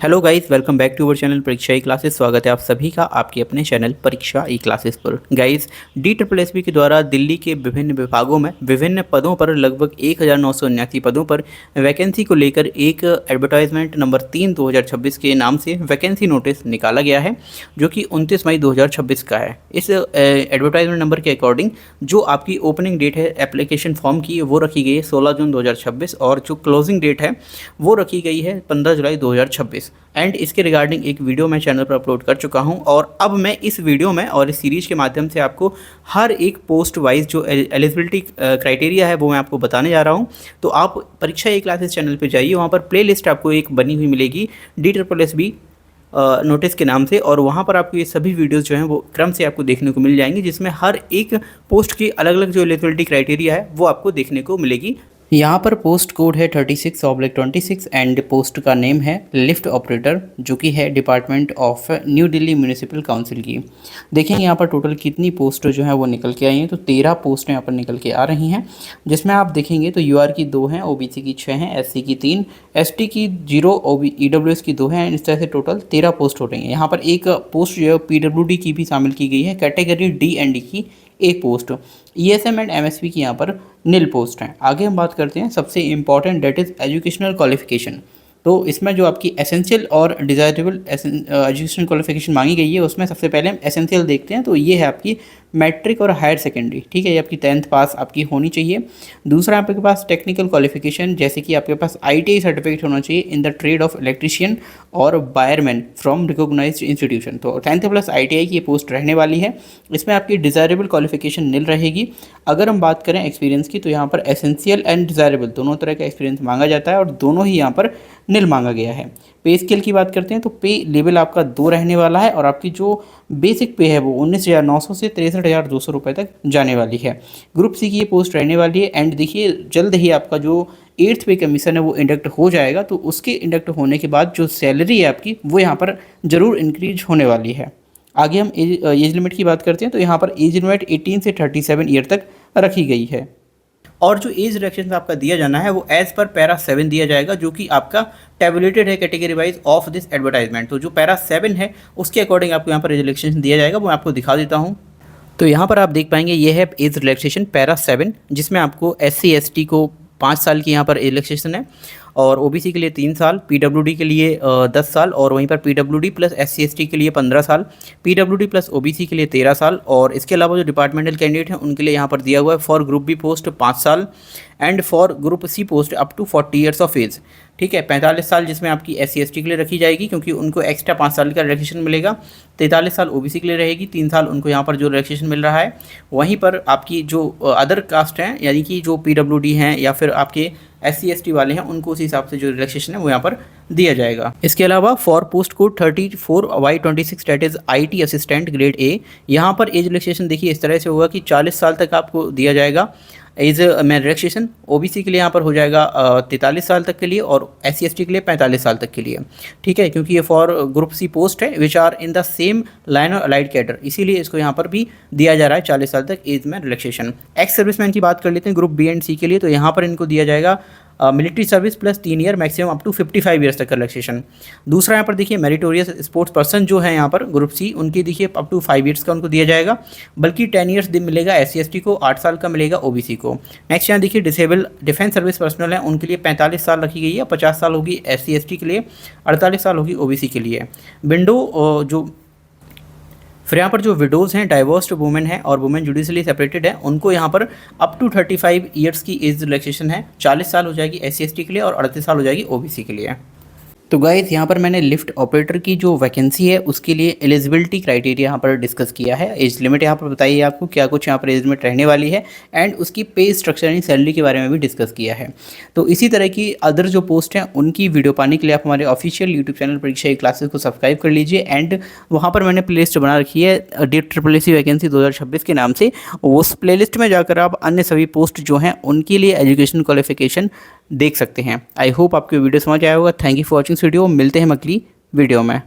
Hello guys, welcome back to our channel Pariksha E classes. स्वागत है आप सभी का आपके अपने चैनल परीक्षा ई क्लासेस पर। गाइस, DSSB के द्वारा दिल्ली के विभिन्न विभागों में विभिन्न पदों पर लगभग 1979 पदों पर वैकेंसी को लेकर एक एडवर्टाइजमेंट नंबर 3 2026 के नाम से वैकेंसी नोटिस निकाला गया है, जो कि 29 मई 2026 का है। इस एडवर्टाइजमेंट नंबर के अकॉर्डिंग जो आपकी ओपनिंग डेट है एप्लीकेशन फॉर्म की, वो रखी गई है 16 जून 2026 और जो क्लोजिंग डेट है वो रखी गई है 15 जुलाई 2026। एंड इसके रिगार्डिंग एक वीडियो मैं चैनल पर अपलोड कर चुका हूं और अब मैं इस वीडियो में और इस सीरीज़ के माध्यम से आपको हर एक पोस्ट वाइज जो एलिजिबिलिटी क्राइटेरिया है वो मैं आपको बताने जा रहा हूं। तो आप परीक्षा ई क्लासेस चैनल पे जाइए, वहां पर प्लेलिस्ट आपको एक बनी हुई मिलेगी DSSB नोटिस के नाम से, और वहाँ पर आपको ये सभी वीडियोस जो हैं वो क्रम से आपको देखने को मिल जाएंगी, जिसमें हर एक पोस्ट की अलग अलग जो एलिजिबिलिटी क्राइटेरिया है वो आपको देखने को मिलेगी। यहाँ पर पोस्ट कोड है 36/26 एंड पोस्ट का नेम है लिफ्ट ऑपरेटर, जो कि है department of new Delhi municipal council की। देखेंगे यहाँ पर टोटल कितनी पोस्ट जो है वो निकल के आई हैं, तो 13 पोस्टें यहाँ पर निकल के आ रही हैं, जिसमें आप देखेंगे तो UR की 2 हैं, OBC की 6 हैं, SC की 3, ST की 0, EWS की 2 हैं। इस तरह से टोटल 13 पोस्ट हो रही हैं। यहाँ पर एक पोस्ट जो है PWD की भी शामिल की गई है, कैटेगरी D एंड D की एक पोस्ट, ESM एंड MSP की यहाँ पर नील पोस्ट हैं। आगे हम बात करते हैं सबसे important, that is educational qualification. तो इसमें जो आपकी एसेंशियल और डिज़ायरेबल एजुकेशन क्वालिफिकेशन मांगी गई है, उसमें सबसे पहले हम एसेंशियल देखते हैं। तो ये है आपकी मैट्रिक और हायर सेकेंडरी, ठीक है, ये आपकी 10th पास आपकी होनी चाहिए। दूसरा आपके पास टेक्निकल क्वालिफिकेशन, जैसे कि आपके पास ITI सर्टिफिकेट होना चाहिए in the trade off electrician और वायरमैन फ्रॉम रिकॉग्नाइज्ड इंस्टीट्यूशन। तो 10th प्लस ITI की ये पोस्ट रहने वाली है। इसमें आपकी डिज़ायरेबल क्वालिफिकेशन नील रहेगी। अगर हम बात करें एक्सपीरियंस की, तो यहाँ पर एसेंशियल एंड डिज़ायरेबल दोनों तरह का एक्सपीरियंस मांगा जाता है और दोनों ही यहाँ पर नील मांगा गया है। पे स्केल की बात करते हैं तो पे लेवल आपका 2 रहने वाला है और आपकी जो बेसिक पे है वो 19,900 से 63,200 रुपये तक जाने वाली है। ग्रुप सी की ये पोस्ट रहने वाली है। एंड देखिए, जल्द ही आपका जो 8th पे कमीशन है वो इंडक्ट हो जाएगा, तो उसके इंडक्ट होने के बाद जो सैलरी है आपकी वो यहाँ पर ज़रूर इंक्रीज होने वाली है। आगे हम एज लिमिट की बात करते हैं तो यहाँ पर एज लिमिट 18 से 37 ईयर तक रखी गई है। और जो एज रिलेक्शन आपका दिया जाना है वो एज़ पर पैरा 7 दिया जाएगा, जो कि आपका टेबुलेटेड है category wise of this advertisement. तो जो पैरा 7 है उसके अकॉर्डिंग आपको यहाँ पर एज रिलेक्शन दिया जाएगा, वो मैं आपको दिखा देता हूँ। तो यहाँ पर आप देख पाएंगे ये है एज रिलैक्सेशन पैरा 7, जिसमें आपको SC ST को 5 साल की यहाँ पर रिलैक्सेशन है और OBC के लिए 3 साल, PWD के लिए 10 साल और वहीं पर PWD प्लस SC ST के लिए 15 साल, PWD प्लस OBC के लिए 13 साल। और इसके अलावा जो डिपार्टमेंटल कैंडिडेट हैं उनके लिए यहाँ पर दिया हुआ है फॉर ग्रुप B पोस्ट 5 साल and for group C post up to 40 years of age, ठीक है, 45 साल जिसमें आपकी SC ST के लिए रखी जाएगी, क्योंकि उनको एक्स्ट्रा 5 साल का रिलैक्सेशन मिलेगा। 43 साल OBC के लिए रहेगी, 3 साल उनको यहाँ पर जो रिलैक्सेशन मिल रहा है। वहीं पर आपकी जो अदर कास्ट हैं, यानी कि जो PWD हैं या फिर आपके SC ST वाले हैं, उनको उस हिसाब से जो रिलैक्सेशन है वो यहाँ पर दिया जाएगा। इसके अलावा for post code 34/26 that is IT assistant grade A, यहाँ पर एज रिलैक्सेशन देखिए इस तरह से होगा कि 40 साल तक आपको दिया जाएगा एज में रिलैक्सेशन। OBC के लिए यहाँ पर हो जाएगा 43 साल तक के लिए और SC ST के लिए 45 साल तक के लिए, ठीक है, क्योंकि ये फॉर ग्रुप C पोस्ट है which are in the same line और अलाइड कैडर, इसीलिए इसको यहाँ पर भी दिया जा रहा है 40 साल तक एज में रिलैक्सेशन। एक्स सर्विसमैन की बात कर लेते हैं ग्रुप B एंड C के लिए, तो यहाँ पर इनको दिया जाएगा military service plus 3 year maximum up to 55 years तक का रिलैक्सेशन। दूसरा यहाँ पर देखिए मेरिटोरियस स्पोर्ट्स पर्सन जो है यहाँ पर ग्रुप C, उनकी देखिए अप टू 5 ईयर्स का उनको दिया जाएगा, बल्कि 10 ईयर्स दिन मिलेगा SC ST को, 8 साल का मिलेगा OBC को। नेक्स्ट यहाँ देखिए डिसेबल डिफेंस सर्विस पर्सनल है, उनके लिए 45 साल रखी गई है, 50 साल होगी SC ST के लिए, 48 साल होगी OBC के लिए। विंडो जो फिर यहाँ पर जो विडोज़ हैं, डाइवोर्स्ड वुमेन है और वुमेन जुडिशली सेपरेटेड है, उनको यहाँ पर अप टू 35 ईयर्स की एज रिलैक्सेशन है। 40 साल हो जाएगी SC ST के लिए और 38 साल हो जाएगी OBC के लिए। तो गाइस, यहाँ पर मैंने लिफ्ट ऑपरेटर की जो वैकेंसी है उसके लिए एलिजिबिलिटी क्राइटेरिया यहाँ पर डिस्कस किया है। एज लिमिट यहाँ पर बताइए आपको क्या कुछ यहाँ पर एज लिमिट रहने वाली है एंड उसकी पे स्ट्रक्चर यानी सैलरी के बारे में भी डिस्कस किया है। तो इसी तरह की अदर जो पोस्ट हैं उनकी वीडियो पाने के लिए आप हमारे official YouTube channel Pariksha E classes को सब्सक्राइब कर लीजिए। एंड वहाँ पर मैंने प्लेलिस्ट बना रखी है DSSB वैकेंसी 2026 के नाम से, उस प्लेलिस्ट में जाकर आप अन्य सभी पोस्ट जो हैं उनके लिए एजुकेशन क्वालिफिकेशन देख सकते हैं। आई होप आपको वीडियो समझ आया होगा। Thank you for watching video. मिलते हैं अगली वीडियो में।